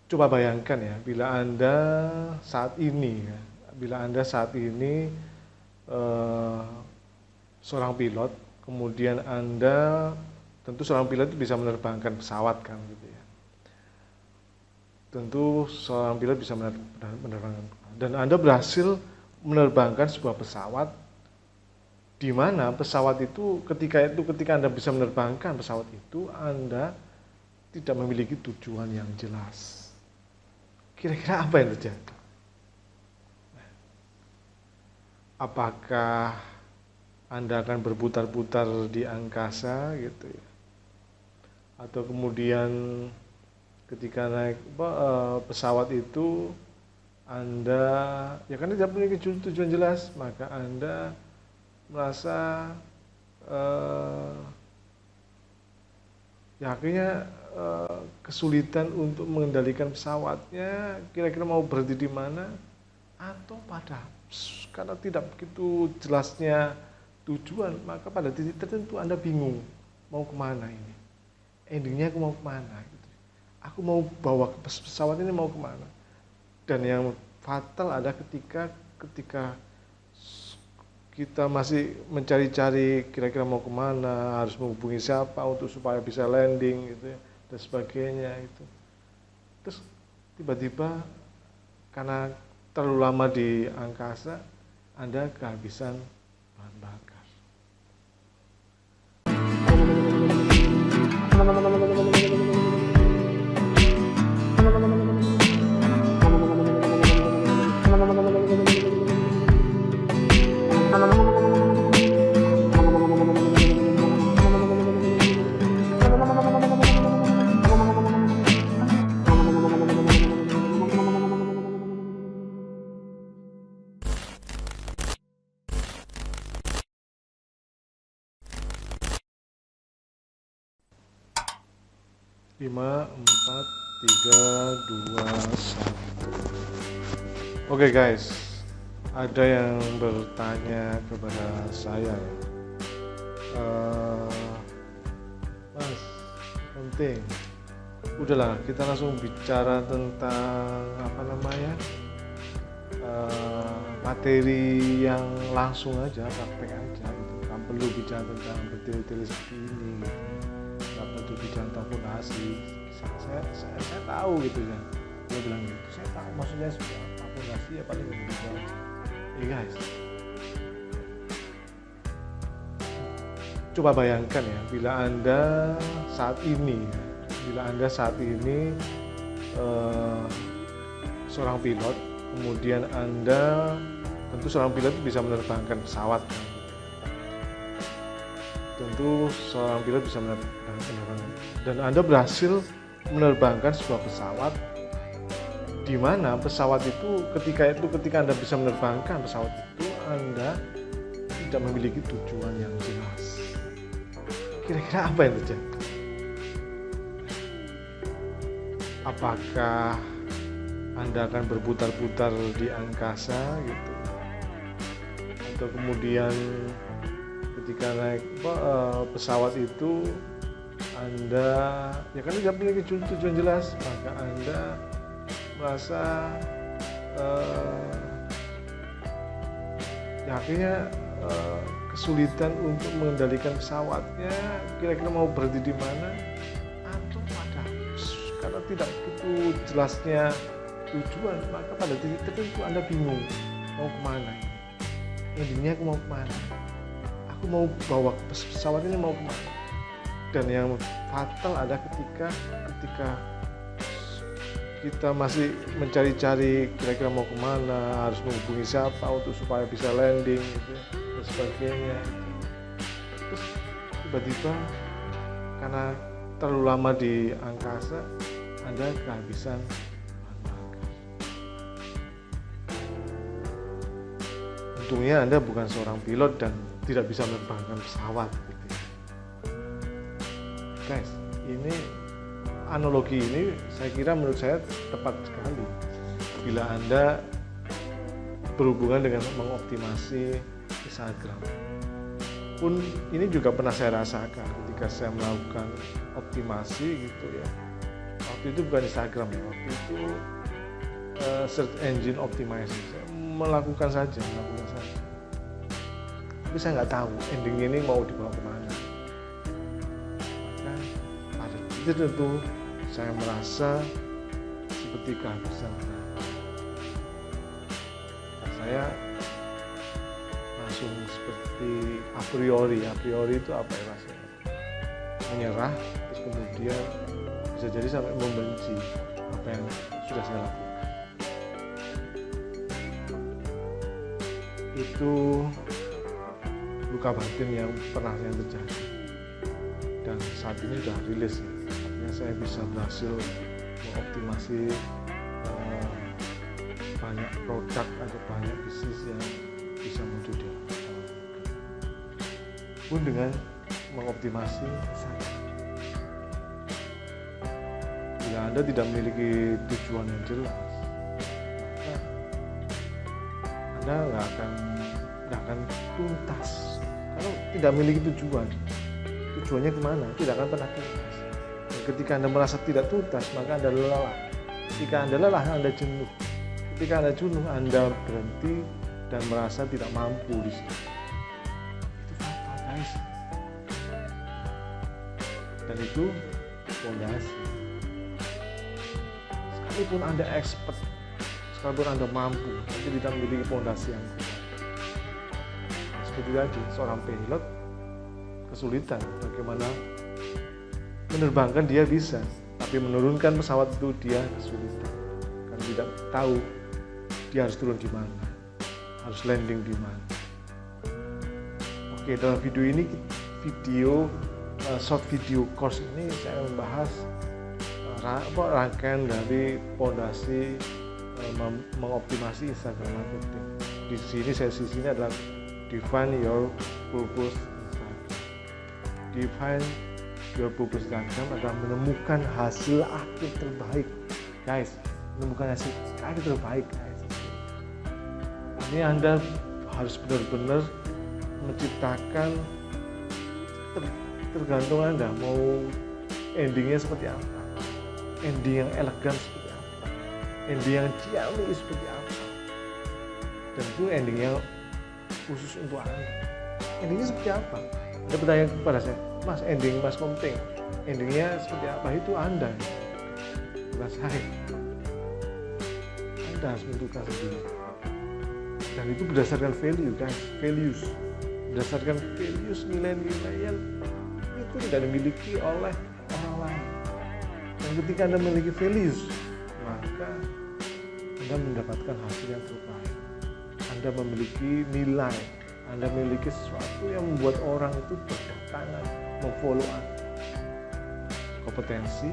Coba bayangkan ya, bila Anda saat ini, eh, seorang pilot, kemudian Anda, tentu seorang pilot itu bisa menerbangkan pesawat kan, gitu ya. Tentu seorang pilot bisa menerbangkan, dan Anda berhasil menerbangkan sebuah pesawat, di mana pesawat itu ketika Anda bisa menerbangkan pesawat itu, Anda tidak memiliki tujuan yang jelas. Kira-kira apa yang terjadi? Apakah Anda akan berputar-putar di angkasa gitu ya? Atau kemudian ketika naik pesawat itu Anda ya kan tidak memiliki tujuan jelas, maka Anda merasa ya akhirnya kesulitan untuk mengendalikan pesawatnya, kira-kira mau berhenti di mana, atau karena tidak begitu jelasnya tujuan, maka pada titik tertentu Anda bingung mau kemana ini, endingnya aku mau kemana gitu. Aku mau bawa pesawat ini mau kemana. Dan yang fatal ada ketika kita masih mencari-cari kira-kira mau kemana, harus menghubungi siapa untuk supaya bisa landing gitu ya, dan sebagainya itu. Terus tiba-tiba karena terlalu lama di angkasa, Anda kehabisan bahan bakar. Lima, 4, 3, 2, 1. Oke guys, ada yang bertanya kepada saya, Mas, penting. Udahlah, kita langsung bicara tentang materi yang langsung aja, praktek aja gitu. Nggak perlu bicara tentang detail-detail seperti ini gitu. Nggak perlu bicara tentang fondasi. Saya tahu gitu ya. Dia bilang gitu, saya tahu maksudnya apa fondasi ya, paling gitu aja. Guys, coba bayangkan ya, bila Anda saat ini seorang pilot, kemudian Anda, tentu seorang pilot bisa menerbangkan pesawat kan? Tentu seorang pilot bisa menerbangkan, dan Anda berhasil menerbangkan sebuah pesawat, di mana pesawat itu ketika Anda bisa menerbangkan pesawat itu, Anda tidak memiliki tujuan yang jelas. Kira-kira apa yang terjadi? Apakah Anda akan berputar-putar di angkasa gitu, atau kemudian ketika naik pesawat itu Anda ya kan tidak memiliki tujuan jelas, maka Anda merasa ya akhirnya kesulitan untuk mengendalikan pesawatnya, kira-kira mau berhenti di mana, atau karena tidak begitu jelasnya tujuan, maka pada titik tertentu Anda bingung mau kemana ini, endingnya aku mau kemana, aku mau bawa pesawat ini mau kemana. Dan yang fatal ada ketika kita masih mencari-cari kira-kira mau kemana, harus menghubungi siapa untuk supaya bisa landing gitu, dan sebagainya gitu. Terus tiba-tiba karena terlalu lama di angkasa, Anda kehabisan bahan bakar. Untungnya Anda bukan seorang pilot dan tidak bisa menerbangkan pesawat gitu. Guys, ini analogi ini saya kira menurut saya tepat sekali bila Anda berhubungan dengan mengoptimasi Instagram. Pun ini juga pernah saya rasakan ketika saya melakukan optimasi gitu ya. waktu itu bukan Instagram ya, waktu itu search engine optimization. Saya melakukan saja, tapi saya nggak tahu ending ini mau dibawa kemana. Maka pada titik itu saya merasa seperti kehabisan tenaga. Saya langsung seperti a priori itu apa ya rasanya, menyerah, terus kemudian bisa jadi sampai membenci apa yang sudah saya lakukan. Itu luka batin yang pernah saya terjadi, dan saat ini sudah rilis ya. Artinya saya bisa berhasil mengoptimasi banyak produk atau banyak bisnis yang bisa muncul di pun dengan mengoptimasi saya. Bila Anda tidak memiliki tujuan yang jelas, maka Anda nggak akan tuntas. Kalau tidak memiliki tujuannya kemana, tidak akan pernah tuntas. Dan ketika Anda merasa tidak tuntas, maka Anda lelah. Ketika Anda lelah, Anda jenuh. Ketika Anda jenuh, Anda berhenti dan merasa tidak mampu di sini. Itu fatal, guys. Dan itu fondasi. Sekalipun Anda expert, sekalipun Anda mampu, tapi tidak memiliki fondasi yang kuat. Seperti tadi, seorang pilot kesulitan bagaimana menerbangkan, dia bisa, tapi menurunkan pesawat itu dia kesulitan karena tidak tahu dia harus turun di mana, harus landing di mana. Oke, dalam video ini, short video course ini saya membahas rangkaian dari fondasi mengoptimasi Instagram marketing. Di sini sesi ini adalah define your purpose Instagram. Define your purpose Instagram adalah menemukan hasil akhir terbaik, guys. Menemukan hasil akhir terbaik, guys. Ini Anda harus benar-benar menciptakan, tergantung Anda mau endingnya seperti apa, ending yang elegan seperti apa, ending yang ciamik seperti apa, dan itu ending yang khusus untuk Anda. Endingnya seperti apa? Anda bertanya kepada saya, Mas, ending Mas Komting, endingnya seperti apa? Itu Anda, bukan saya. Anda harus menentukan sendiri. Dan itu berdasarkan value, guys, berdasarkan values, nilai-nilai yang itu tidak dimiliki oleh orang lain. Dan ketika Anda memiliki values, maka Anda mendapatkan hasil yang terbaik. Anda memiliki nilai, Anda memiliki sesuatu yang membuat orang itu berdatangan, memfollow Anda. Kompetensi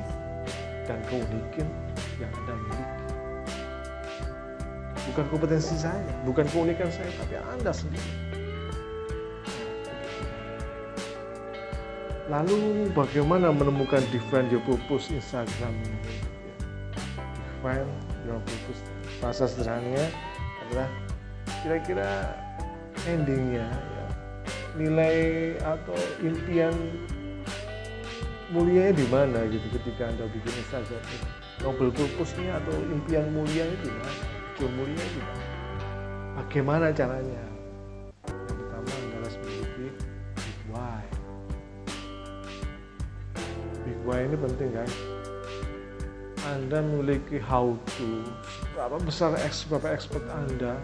dan keunikan yang Anda miliki. Bukan kompetensi saya, bukan keunikan saya, tapi Anda sendiri. Lalu bagaimana menemukan define your purpose Instagram ini? Define your purpose, bahasa sederhananya adalah kira-kira endingnya, ya, nilai atau impian mulianya di mana gitu ketika Anda bikin Instagram ini. Noble purpose-nya atau impian mulianya di mana? Tujuan mulia di mana? Bagaimana caranya? Yang pertama adalah memiliki big why. Big why ini penting, guys. Anda memiliki how to, berapa besar berapa expert Anda,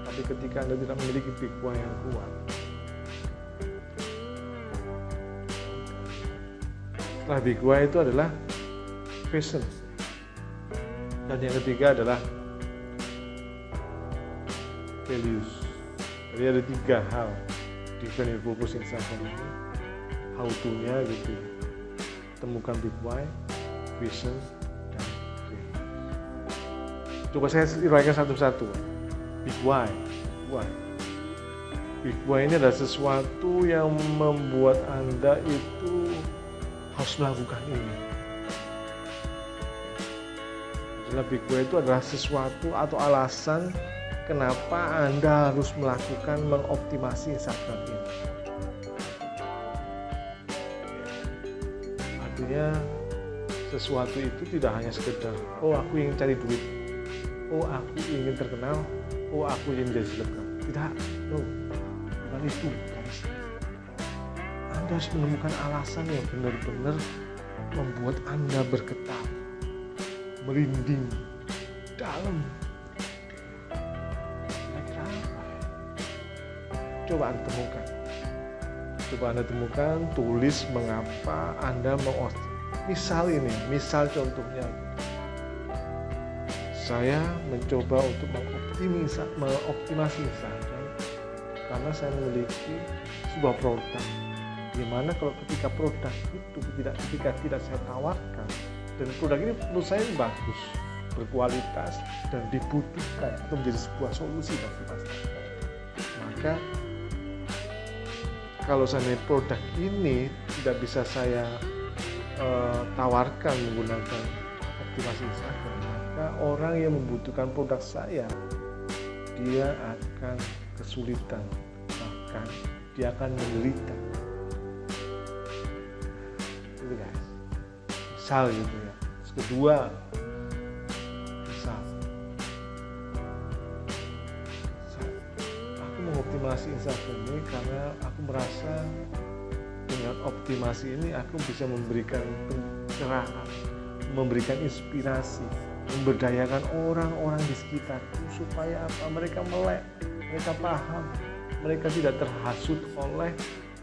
tapi ketika Anda tidak memiliki big why yang kuat, setelah big why itu adalah vision, dan yang ketiga adalah values. Jadi ada 3 hal define your purpose Instagram ini. How to-nya gitu, temukan big why, vision, dan values. Coba saya uraikan satu-satu. Big why. Big why ini adalah sesuatu yang membuat Anda itu harus melakukan ini. Adalah big why itu adalah sesuatu atau alasan kenapa Anda harus melakukan mengoptimasi Instagram ini. Artinya sesuatu itu tidak hanya sekedar oh aku ingin cari duit, oh aku ingin terkenal, oh aku ingin menjadi selebgram. Tidak, no, bukan itu guys. Anda harus menemukan alasan yang benar-benar membuat Anda bergetar, merinding dalam. Kira-kira apa ya? Coba Anda temukan, tulis mengapa Anda mau. Misal contohnya, saya mencoba untuk mengoptimasi Instagram karena saya memiliki sebuah produk. Gimana kalau ketika produk itu ketika tidak saya tawarkan, dan produk ini menurut saya bagus, berkualitas dan dibutuhkan atau menjadi sebuah solusi bagi masyarakat, maka kalau seandainya produk ini tidak bisa saya tawarkan menggunakan optimasi Instagram, maka orang yang membutuhkan produk saya dia akan kesulitan, bahkan dia akan menderita. Itu guys, misal gitu ya. Kedua, misal aku mengoptimasi Instagram ini karena aku merasa dengan optimasi ini aku bisa memberikan pencerahan, memberikan inspirasi, memberdayakan orang-orang di sekitarku supaya apa? Mereka melek, mereka paham, mereka tidak terhasut oleh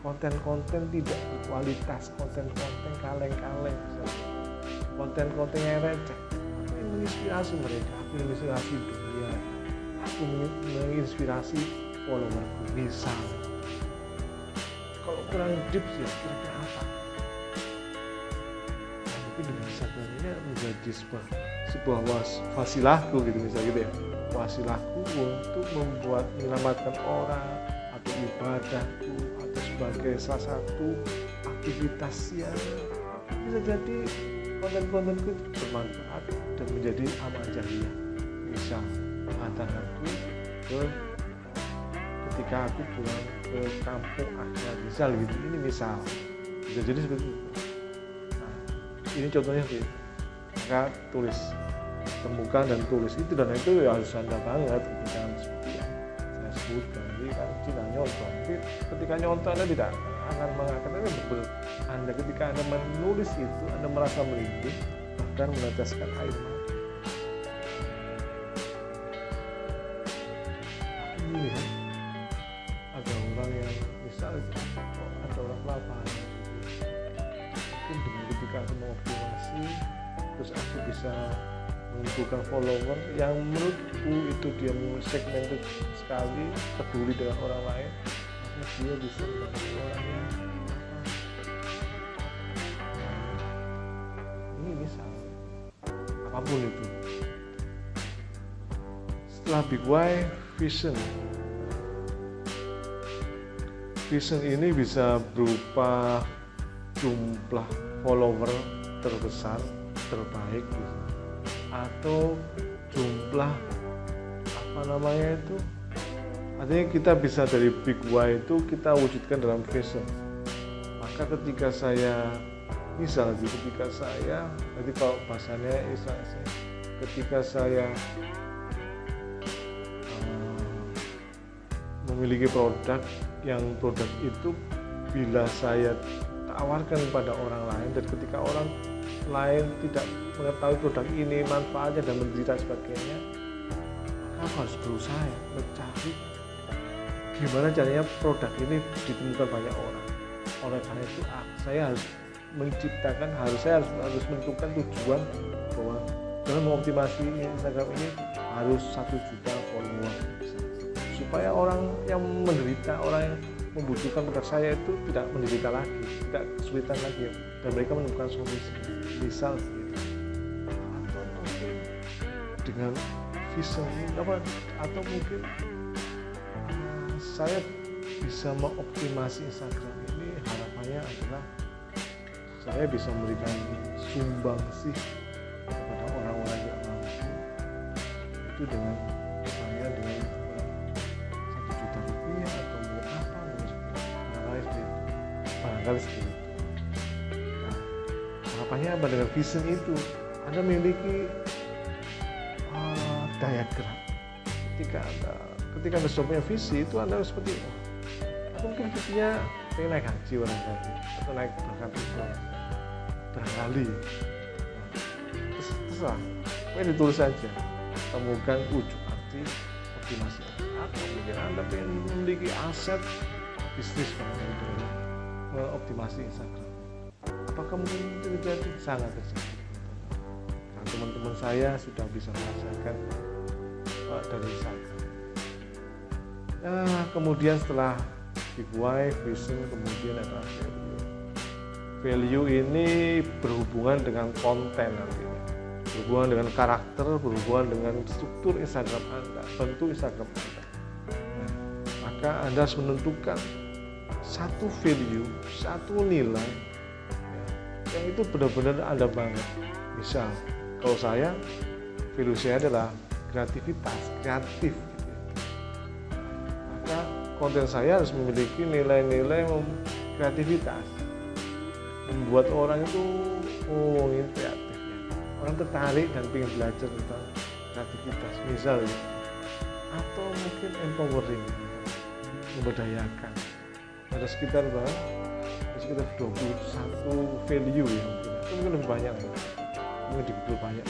konten-konten tidak berkualitas, konten-konten kaleng-kaleng, konten-konten yang receh. Aku ingin menginspirasi mereka, aku ingin menginspirasi dunia, aku menginspirasi followerku. Misal kalau kurang deep ya kira-kira apa? Nah, mungkin dengan Instagram ini menjadi sebuah wasilahku gitu, misalnya gitu ya, wasilahku untuk menyelamatkan orang atau ibadahku atau sebagai salah satu aktivitas yang bisa jadi konten-kontenku bermanfaat dan menjadi amal jariah. Misal mengantarkanku ketika aku pulang ke kampung akhirat, misal gitu. Ini misal bisa jadi seperti itu. Nah, ini contohnya sih. Maka temukan dan tulis itu, dan itu ya harus Anda banget ketika seperti yang saya sebutkan. Jadi kan tidak nyontoh. Tapi ketika nyontoh Anda tidak akan mengangkat. Betul. Anda ketika Anda menulis itu Anda merasa merinding, bahkan meneteskan air mata. Aku melihat ada orang yang misalnya ada orang lapangan, mungkin dengan ketika aku mengoptimasi terus aku bisa mengumpulkan follower yang menurutku itu dia segmented sekali, peduli dengan orang lain, maka dia bisa membantu orang yang ini misal apapun itu. Setelah Big Why, Vision ini bisa berupa jumlah follower terbesar, terbaik gitu, atau jumlah artinya kita bisa dari Big Why itu kita wujudkan dalam vision. Maka ketika saya nanti kalau bahasanya ketika saya memiliki produk itu bila saya tawarkan kepada orang lain, dan ketika orang lain tidak mengetahui produk ini manfaatnya dan menderita sebagainya, maka aku harus berusaha mencari gimana caranya produk ini ditemukan banyak orang. Oleh karena itu saya harus menentukan tujuan bahwa dalam mengoptimasi Instagram ini harus 1 juta follower, supaya orang yang menderita, orang yang membutuhkan produk saya itu tidak menderita lagi, tidak kesulitan lagi, dan mereka menemukan solusi. Misal gitu. Atau mungkin dengan vision ini atau mungkin saya bisa mengoptimasi Instagram ini, harapannya adalah saya bisa memberikan sumbangsih kepada orang-orang yang mampu, itu dengan saya dengan 1 juta rupiah atau barangkali seperti itu. Nah, harapannya apa dengan vision itu? Anda memiliki diagram. Ketika Anda sudah punya visi itu, Anda seperti mungkin visinya pengen naik haji barangkali, atau naik barangkali. Terserah, pengen ditulis saja. Temukan ujung arti optimasi. Atau mungkin Anda pengen memiliki aset bisnis dengan mengoptimasi Instagram. Apakah mungkin itu terjadi? Sangat terjadi. Nah, teman-teman saya sudah bisa merasakan dari Instagram. Nah, kemudian setelah big why, vision, kemudian ada value. Value ini berhubungan dengan konten nantinya, berhubungan dengan karakter, berhubungan dengan struktur Instagram Anda, bentuk Instagram Anda. Nah, maka Anda harus menentukan satu value, satu nilai yang itu benar-benar Anda banget. Misal, kalau saya, value saya adalah kreativitas, kreatif. Maka konten saya harus memiliki nilai-nilai kreativitas, membuat orang itu ini kreatif ya. Orang tertarik dan ingin belajar tentang kreativitas misalnya, atau mungkin empowering, memberdayakan. Ada sekitar 21 value ya, mungkin lebih banyak ya, mungkin lebih banyak.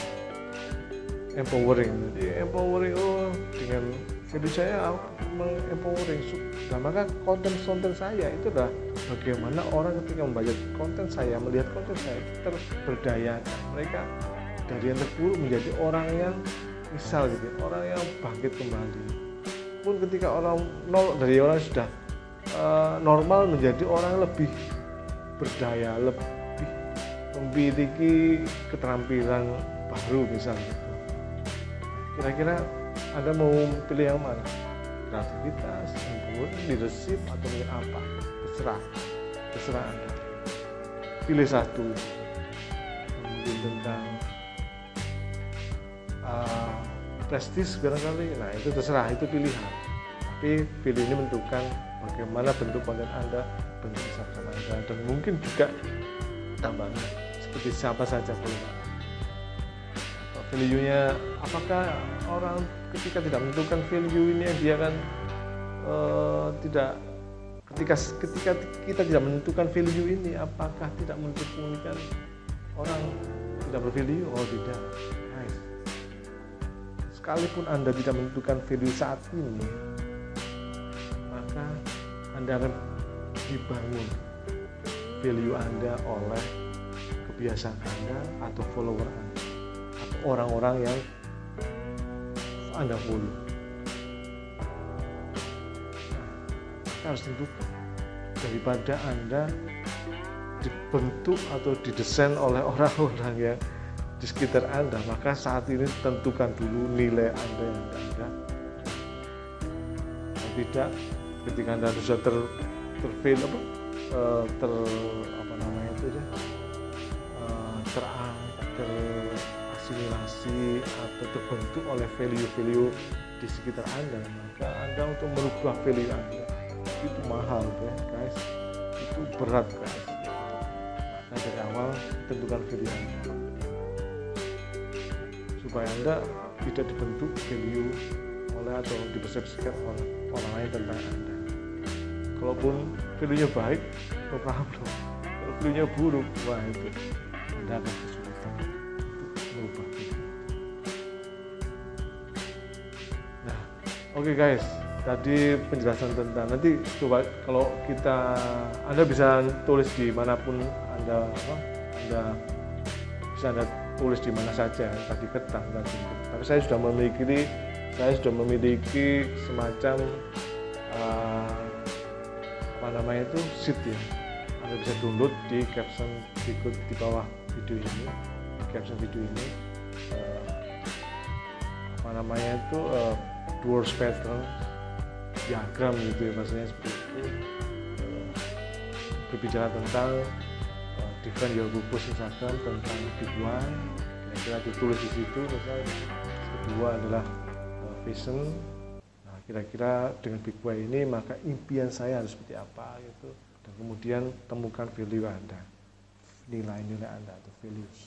Empowering, jadi empowering dengan value saya empowering. Nah, maka konten saya itu adalah bagaimana orang ketika membaca konten saya, melihat konten saya terberdayakan, mereka dari yang terpuruk menjadi orang yang misal gitu, orang yang bangkit kembali. Pun ketika orang dari orang yang sudah normal menjadi orang yang lebih berdaya, lebih memiliki keterampilan baru misalnya. Kira-kira Anda mau pilih yang mana? Kreativitas, leadership, atau mungkin apa? Terserah Anda. Pilih satu. Mungkin tentang prestis barangkali. Nah, itu terserah, itu pilihan. Tapi pilih ini menentukan bagaimana bentuk konten Anda, bentuk Instagram Anda, dan mungkin juga tambahnya seperti siapa saja boleh. Value-nya, apakah orang ketika tidak menentukan value ini dia akan tidak, ketika kita tidak menentukan value ini, apakah tidak menentukan orang tidak bervalue? Oh tidak, guys. Sekalipun Anda tidak menentukan value saat ini, maka Anda akan dibangun value Anda oleh kebiasaan Anda atau follower Anda, orang-orang yang Anda follow. Nah, harus tentukan daripada Anda dibentuk atau didesain oleh orang-orang yang di sekitar Anda, maka saat ini tentukan dulu nilai Anda yang ada. Tidak, ketika Anda sudah terasimilasi atau terbentuk oleh value-value di sekitar Anda, maka Anda untuk merubah value Anda itu mahal guys, itu berat guys. Maka dari awal tentukan value Anda supaya Anda tidak dibentuk value oleh atau dipersepsikan oleh orang lain tentang Anda. Kalaupun value-nya baik, no problem. Kalau value-nya buruk, wah itu Anda akan kesulitan untuk merubah itu. Nah, oke guys, tadi penjelasan tentang, nanti coba kalau Anda bisa tulis di manapun Anda bisa tulis di mana saja, tadi kertas dan buku. Tapi saya sudah memiliki semacam sheet ya. Anda bisa download di caption berikut di bawah video ini, di caption video ini, Dwarf pattern diagram gitu ya, maksudnya seperti itu, berbicara tentang define your purpose Instagram, tentang big why, kira-kira ditulis di situ. Misalnya kedua adalah vision. Nah, kira-kira dengan big why ini maka impian saya harus seperti apa gitu, dan kemudian temukan value Anda. nilai-nilai Anda atau values.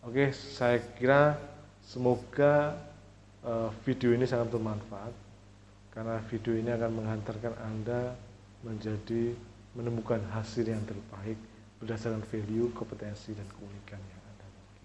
Oke, saya kira semoga video ini sangat bermanfaat, karena video ini akan menghantarkan Anda menemukan hasil yang terbaik berdasarkan value, kompetensi, dan keunikan yang Anda miliki.